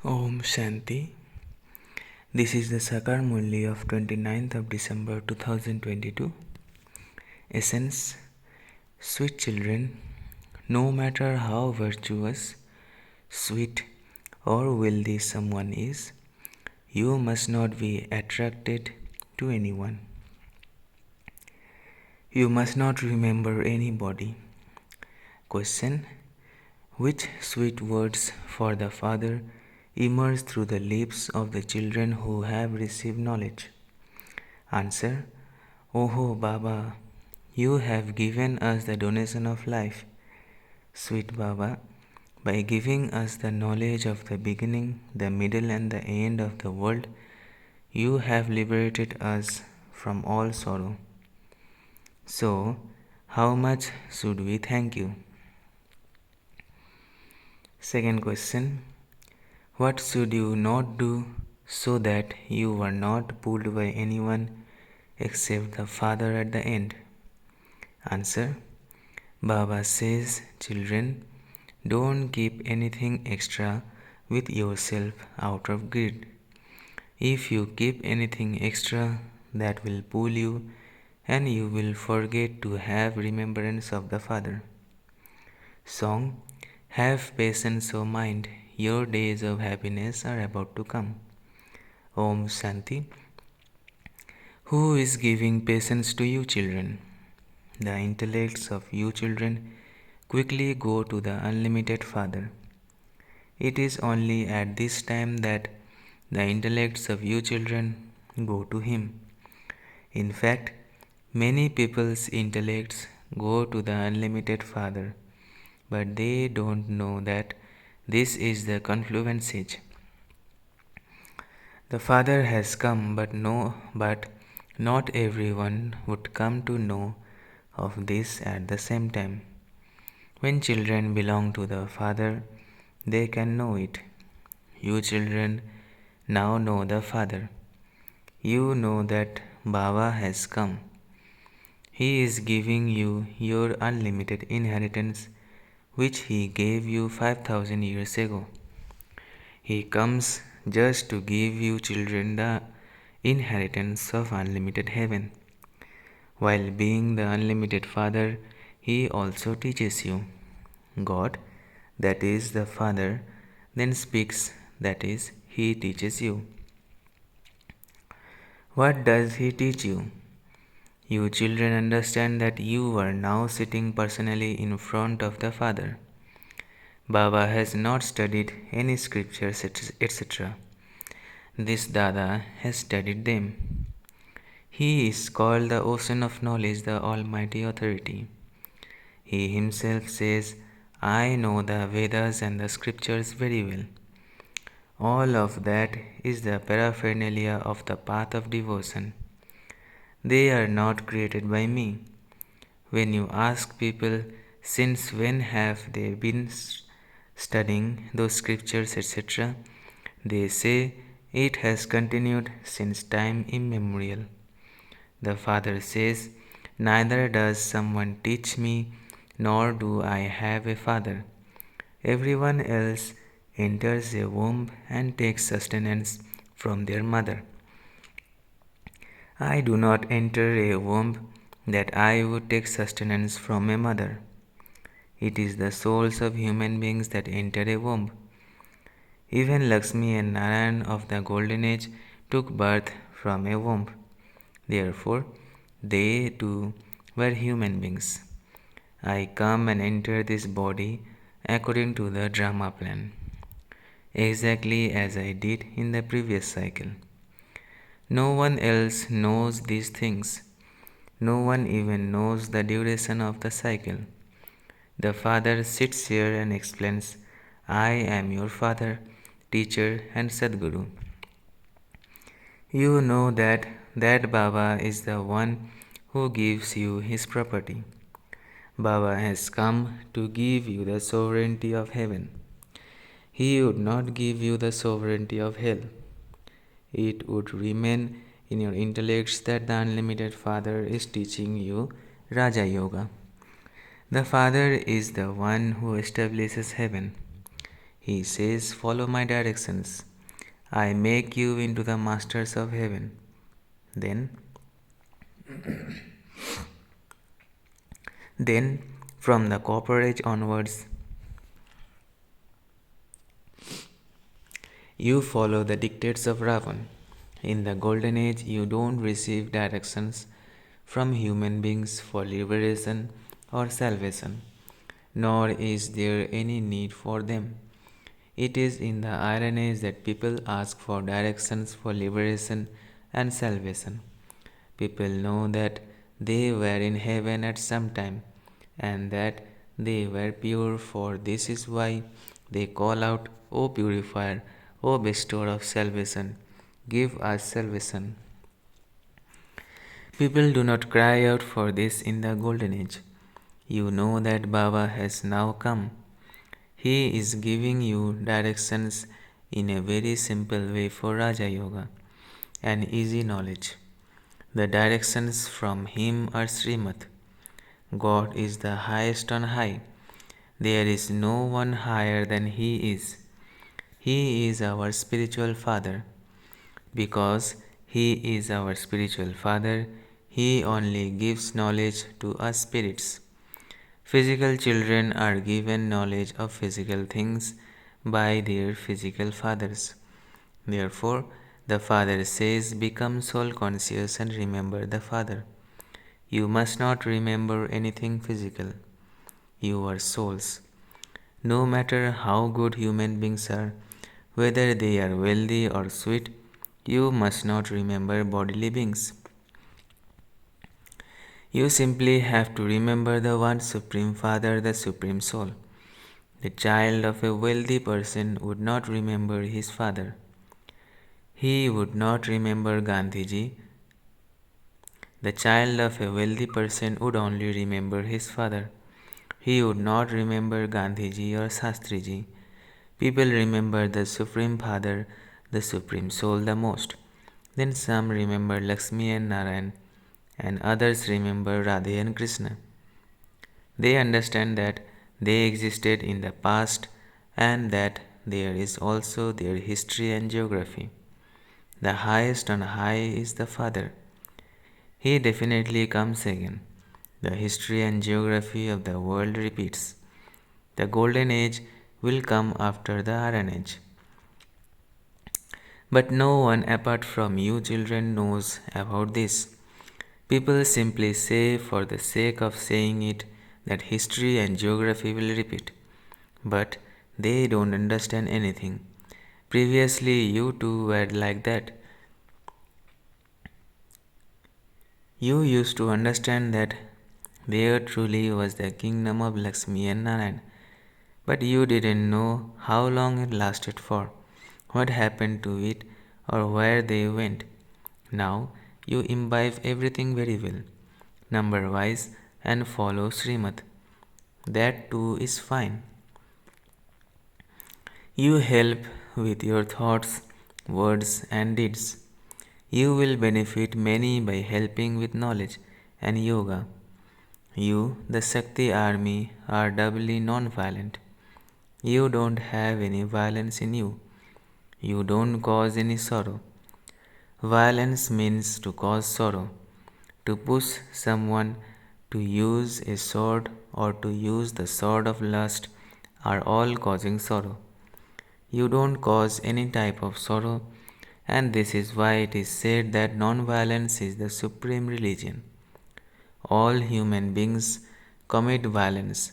Om Shanti. This is the Sakar Murli of 29th of December 2022. Essence. Sweet children, no matter how virtuous, sweet, or wealthy someone is, you must not be attracted to anyone. You must not remember anybody. Question. Which sweet words for the Father emerge through the lips of the children who have received knowledge? Answer. Oh Baba, you have given us the donation of life. Sweet Baba, by giving us the knowledge of the beginning, the middle, and the end of the world, you have liberated us from all sorrow. So, how much should we thank you? Second question. What should you not do so that you were not pulled by anyone except the Father at the end? Answer. Baba says, children, don't keep anything extra with yourself out of greed. If you keep anything extra, that will pull you and you will forget to have remembrance of the Father. Song. Have patience, O mind, your days of happiness are about to come. Om Shanti. Who is giving patience to you, children? The intellects of you children quickly go to the unlimited Father. It is only at this time that the intellects of you children go to Him. In fact, many people's intellects go to the unlimited Father, but they don't know that this is the confluence age. The Father has come, but not everyone would come to know of this at the same time. When children belong to the Father, they can know it. You children now know the Father. You know that Baba has come. He is giving you your unlimited inheritance, which He gave you 5,000 years ago. He comes just to give you children the inheritance of unlimited heaven. While being the unlimited Father, He also teaches you. God, that is the Father, then speaks, that is, He teaches you. What does He teach you? You children understand that you are now sitting personally in front of the Father. Baba has not studied any scriptures, etc. This Dada has studied them. He is called the Ocean of Knowledge, the Almighty Authority. He himself says, I know the Vedas and the scriptures very well. All of that is the paraphernalia of the path of devotion. They are not created by me. When you ask people, since when have they been studying those scriptures, etc., they say it has continued since time immemorial. The Father says, neither does someone teach me, nor do I have a father. Everyone else enters a womb and takes sustenance from their mother. I do not enter a womb that I would take sustenance from a mother. It is the souls of human beings that enter a womb. Even Lakshmi and Narayan of the Golden Age took birth from a womb. Therefore, they too were human beings. I come and enter this body according to the drama plan, exactly as I did in the previous cycle. No one else knows these things. No one even knows the duration of the cycle. The Father sits here and explains, I am your Father, teacher, and Sadguru. You know that Baba is the one who gives you his property. Baba has come to give you the sovereignty of heaven. He would not give you the sovereignty of hell. It would remain in your intellects that the unlimited Father is teaching you Raja Yoga. The Father is the one who establishes heaven. He says, "Follow my directions. I make you into the masters of heaven." Then, then from the Copper Age onwards, you follow the dictates of Ravan. In the Golden Age, you don't receive directions from human beings for liberation or salvation, nor is there any need for them. It is in the Iron Age that people ask for directions for liberation and salvation. People know that they were in heaven at some time and that they were pure, for this is why they call out, "O purifier, O bestower of salvation, give us salvation." People do not cry out for this in the Golden Age. You know that Baba has now come. He is giving you directions in a very simple way for Raja Yoga and easy knowledge. The directions from him are Srimad. God is the highest on high. There is no one higher than he is. He is our spiritual father. Because he is our spiritual father, he only gives knowledge to us spirits. Physical children are given knowledge of physical things by their physical fathers. Therefore, the Father says, "Become soul conscious and remember the Father." You must not remember anything physical. You are souls. No matter how good human beings are, whether they are wealthy or sweet, you must not remember bodily beings. You simply have to remember the one Supreme Father, the Supreme Soul. The child of a wealthy person would not remember his father. He would not remember Gandhiji. The child of a wealthy person would only remember his father. He would not remember Gandhiji or Shastriji. People remember the Supreme Father, the Supreme Soul the most. Then some remember Lakshmi and Narayan, and others remember Radhe and Krishna. They understand that they existed in the past and that there is also their history and geography. The highest on high is the Father. He definitely comes again. The history and geography of the world repeats. The Golden Age will come after the Iron Age. But no one apart from you children knows about this. People simply say for the sake of saying it that history and geography will repeat. But they don't understand anything. Previously, you too were like that. You used to understand that there truly was the kingdom of Lakshmi and Narayan, but you didn't know how long it lasted for, what happened to it, or where they went. Now you imbibe everything very well, number wise, and follow Srimad. That too is fine. You help with your thoughts, words, and deeds. You will benefit many by helping with knowledge and yoga. You, the Shakti army, are doubly non violent. You don't have any violence in you. You don't cause any sorrow. Violence means to cause sorrow, to push someone to use a sword or to use the sword of lust are all causing sorrow. You don't cause any type of sorrow, and this is why it is said that non-violence is the supreme religion. All human beings commit violence.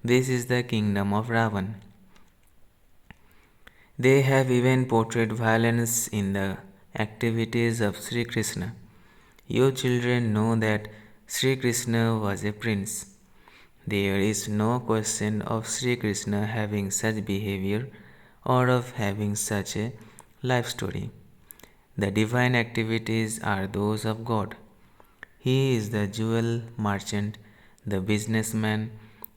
This is the kingdom of Ravan. They have even portrayed violence in the activities of Sri Krishna. You children know that Sri Krishna was a prince. There is no question of Sri Krishna having such behavior or of having such a life story. The divine activities are those of God. He is the jewel merchant, the businessman,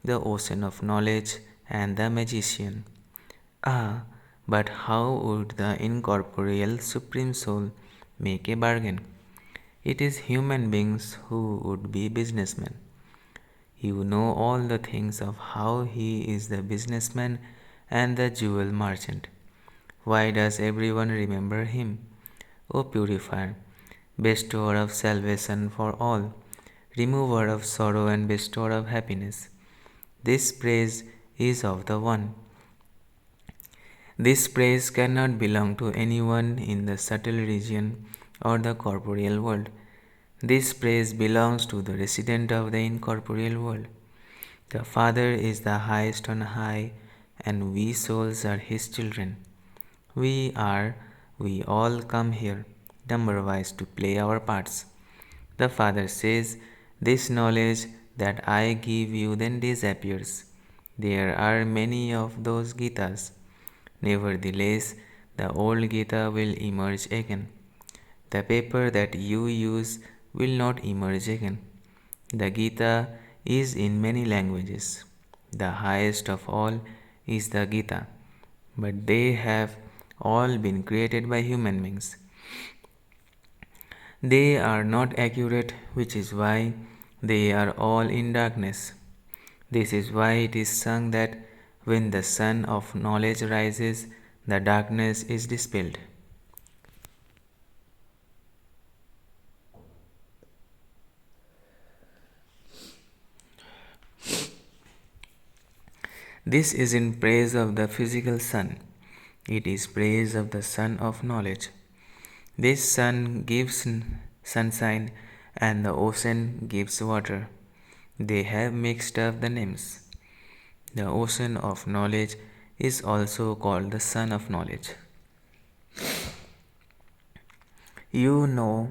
the ocean of knowledge, and the magician. Ah, but how would the incorporeal Supreme Soul make a bargain? It is human beings who would be businessmen. You know all the things of how he is the businessman and the jewel merchant. Why does everyone remember him? O purifier, bestower of salvation for all, remover of sorrow and bestower of happiness. This praise is of the One. This praise cannot belong to anyone in the subtle region or the corporeal world. This praise belongs to the resident of the incorporeal world. The Father is the highest on high, and we souls are His children. We all come here, number wise, to play our parts. The Father says, this knowledge that I give you then disappears. There are many of those Gitas. Nevertheless, the old Gita will emerge again. The paper that you use will not emerge again. The Gita is in many languages. The highest of all is the Gita, but they have all been created by human beings. They are not accurate, which is why they are all in darkness. This is why it is sung that when the sun of knowledge rises, the darkness is dispelled. This is in praise of the physical sun. It is praise of the sun of knowledge. This sun gives sunshine and the ocean gives water. They have mixed up the names. The ocean of knowledge is also called the sun of knowledge. You know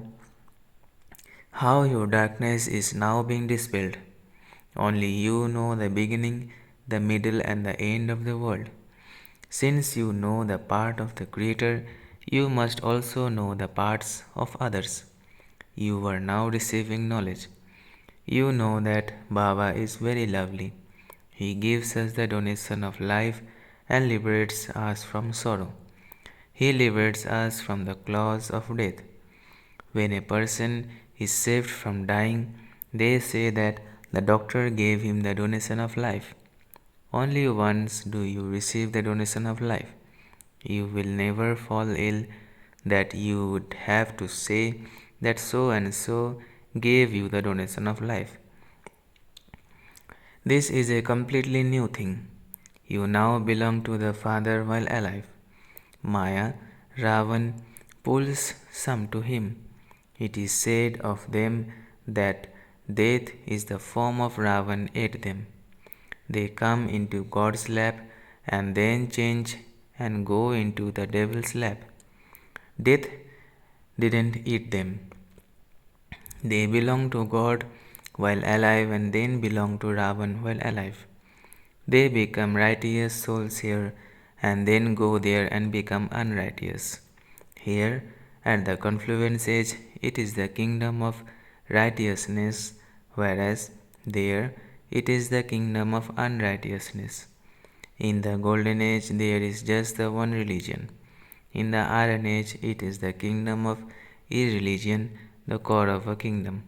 how your darkness is now being dispelled. Only you know the beginning, the middle, and the end of the world. Since you know the part of the Creator, you must also know the parts of others. You are now receiving knowledge. You know that Baba is very lovely. He gives us the donation of life and liberates us from sorrow. He liberates us from the claws of death. When a person is saved from dying, they say that the doctor gave him the donation of life. Only once do you receive the donation of life. You will never fall ill that you would have to say that so and so gave you the donation of life. This is a completely new thing. You now belong to the Father while alive. Maya, Ravan, pulls some to him. It is said of them that death is the form of Ravan ate them. They come into God's lap and then change and go into the devil's lap. Death didn't eat them. They belong to God while alive and then belong to Ravan while alive. They become righteous souls here and then go there and become unrighteous. Here, at the confluence age, it is the kingdom of righteousness, whereas there it is the kingdom of unrighteousness. In the golden age, there is just the one religion. In the iron age, it is the kingdom of irreligion, the core of a kingdom.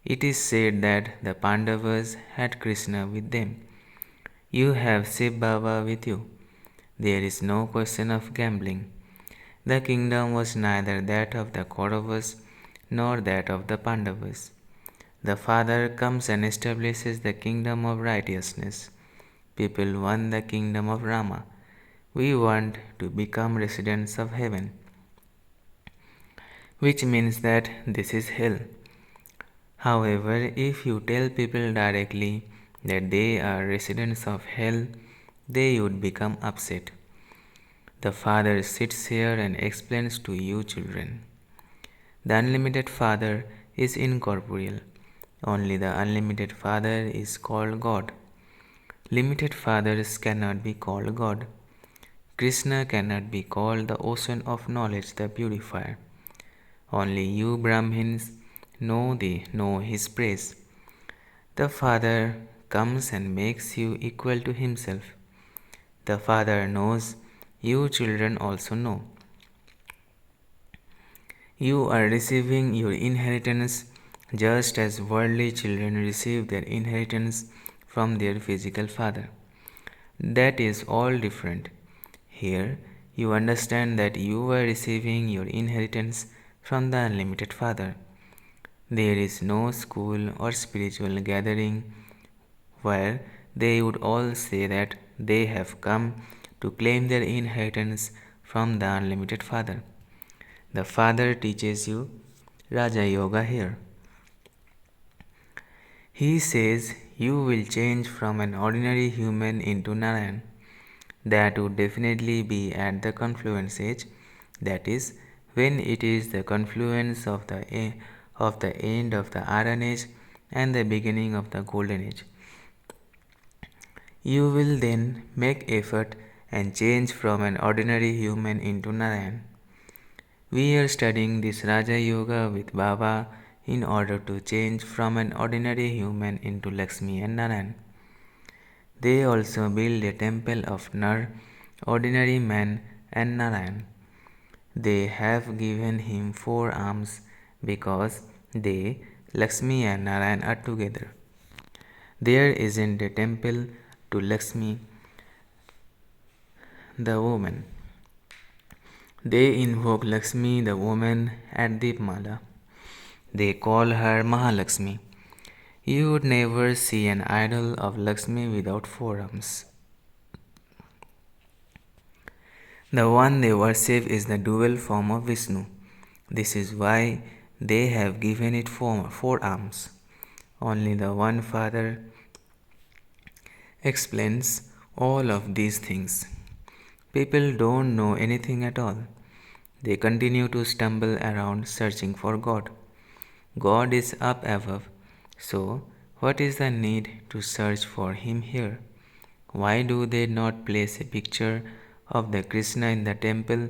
It is said that the Pandavas had Krishna with them. You have Shiv Baba with you. There is no question of gambling. The kingdom was neither that of the Kauravas nor that of the Pandavas. The Father comes and establishes the kingdom of righteousness. People want the kingdom of Rama. We want to become residents of heaven, which means that this is hell. However, if you tell people directly that they are residents of hell, they would become upset. The Father sits here and explains to you children. The unlimited Father is incorporeal. Only the unlimited Father is called God. Limited fathers cannot be called God. Krishna cannot be called the ocean of knowledge, the purifier. Only you Brahmins know his praise. The Father comes and makes you equal to himself. The Father knows, you children also know. You are receiving your inheritance just as worldly children receive their inheritance from their physical father. That is all different. Here, you understand that you are receiving your inheritance from the unlimited Father. There is no school or spiritual gathering where they would all say that they have come to claim their inheritance from the unlimited Father. The Father teaches you Raja Yoga here. He says you will change from an ordinary human into Narayan. That would definitely be at the confluence age, that is, when it is the confluence of the end of the Iron Age and the beginning of the Golden Age. You will then make effort and change from an ordinary human into Narayan. We are studying this Raja Yoga with Baba in order to change from an ordinary human into Lakshmi and Narayan. They also build a temple of Nar, ordinary man, and Narayan. They have given him 4 arms because they, Lakshmi and Narayan, are together. There isn't a temple to Lakshmi, the woman. They invoke Lakshmi, the woman, at Deepmala. They call her Mahalakshmi. You would never see an idol of Lakshmi without 4 arms. The one they worship is the dual form of Vishnu. This is why they have given it 4 arms. Only the one Father explains all of these things. People don't know anything at all. They continue to stumble around searching for God. God is up above, so what is the need to search for Him here? Why do they not place a picture of the Krishna in the temple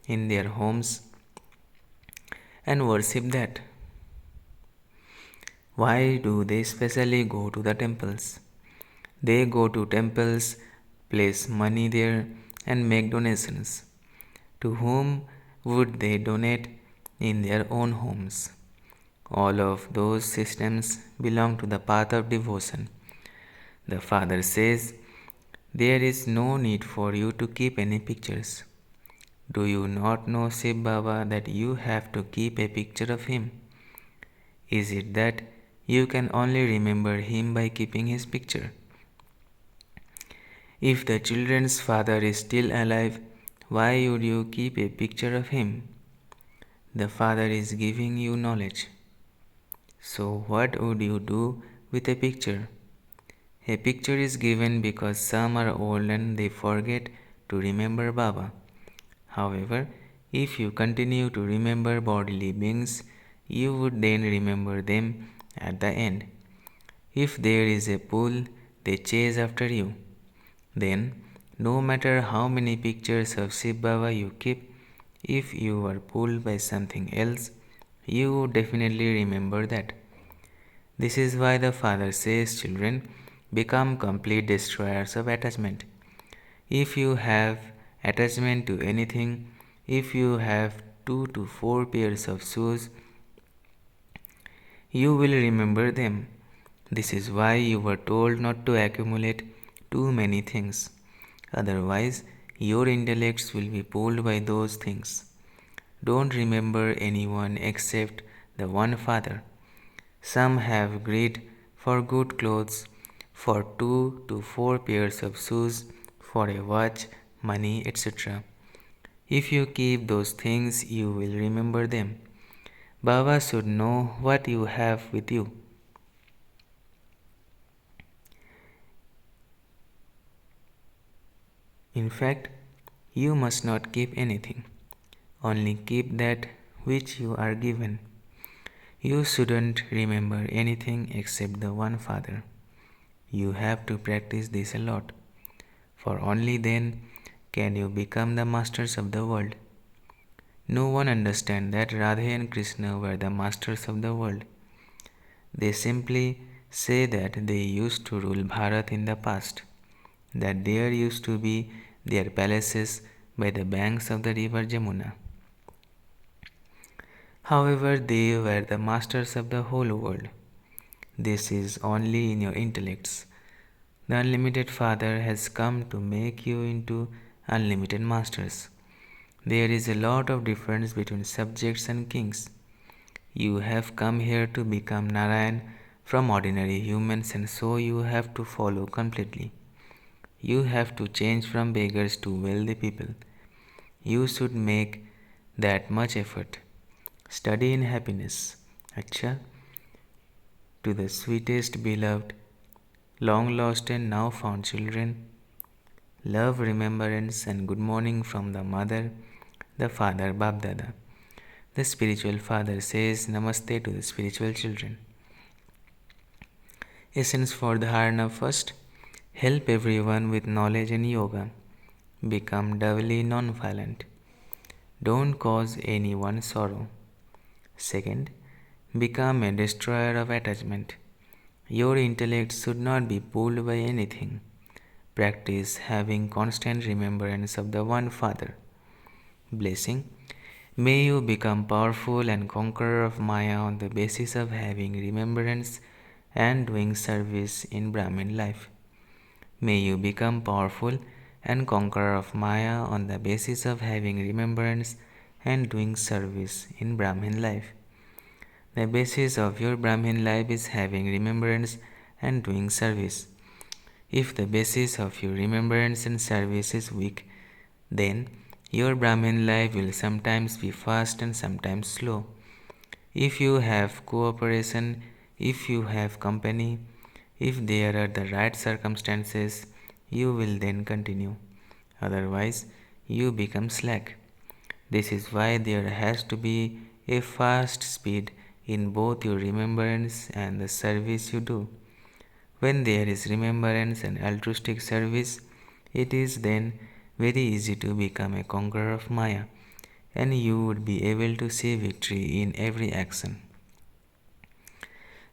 in their homes and worship that? Why do they specially go to the temples? They go to temples, place money there, and make donations. To whom would they donate in their own homes? All of those systems belong to the path of devotion. The Father says, there is no need for you to keep any pictures. Do you not know, Shiv Baba, that you have to keep a picture of him? Is it that you can only remember him by keeping his picture? If the children's father is still alive, why would you keep a picture of him? The Father is giving you knowledge. So, what would you do with a picture? A picture is given because some are old and they forget to remember Baba. However, if you continue to remember bodily beings, you would then remember them at the end. If there is a pool, they chase after you. Then, no matter how many pictures of Shiv Baba you keep, if you are pulled by something else, you would definitely remember that. This is why the Father says, children, become complete destroyers of attachment. If you have attachment to anything, if you have 2 to 4 pairs of shoes, you will remember them. This is why you were told not to accumulate too many things. Otherwise, your intellects will be pulled by those things. Don't remember anyone except the one Father. Some have greed for good clothes, for 2 to 4 pairs of shoes, for a watch, money, etc. If you keep those things, you will remember them. Baba should know what you have with you. In fact, you must not keep anything. Only keep that which you are given. You shouldn't remember anything except the one Father. You have to practice this a lot, for only then can you become the masters of the world. No one understands that Radha and Krishna were the masters of the world. They simply say that they used to rule Bharat in the past, that there used to be their palaces by the banks of the river Jamuna. However, they were the masters of the whole world. This is only in your intellects. The unlimited Father has come to make you into unlimited masters. There is a lot of difference between subjects and kings. You have come here to become Narayan from ordinary humans, and so you have to follow completely. You have to change from beggars to wealthy people. You should make that much effort. Study in happiness. Acha, to the sweetest beloved, long lost and now found children, love, remembrance, and good morning from the mother, the father, Babdada. The spiritual father says Namaste to the spiritual children. Essence for the Dharana first. Help everyone with knowledge and yoga. Become doubly non-violent. Don't cause anyone sorrow. Second, become a destroyer of attachment. Your intellect should not be pulled by anything. Practice having constant remembrance of the one Father. Blessing. May you become powerful and conqueror of Maya on the basis of having remembrance and doing service in Brahmin life. May you become powerful and conqueror of Maya on the basis of having remembrance and doing service in Brahmin life. The basis of your Brahmin life is having remembrance and doing service. If the basis of your remembrance and service is weak, then your Brahmin life will sometimes be fast and sometimes slow. If you have cooperation, if you have company, if there are the right circumstances, you will then continue. Otherwise, you become slack. This is why there has to be a fast speed in both your remembrance and the service you do. When there is remembrance and altruistic service, it is then very easy to become a conqueror of Maya, and you would be able to see victory in every action.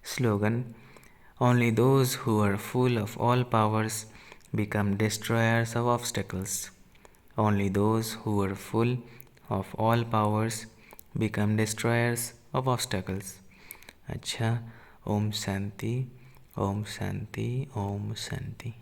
Slogan: only those who are full of all powers become destroyers of obstacles. Only those who are full of all powers become destroyers of obstacles. अच्छा, ओम शांति, ओम शांति, ओम शांति.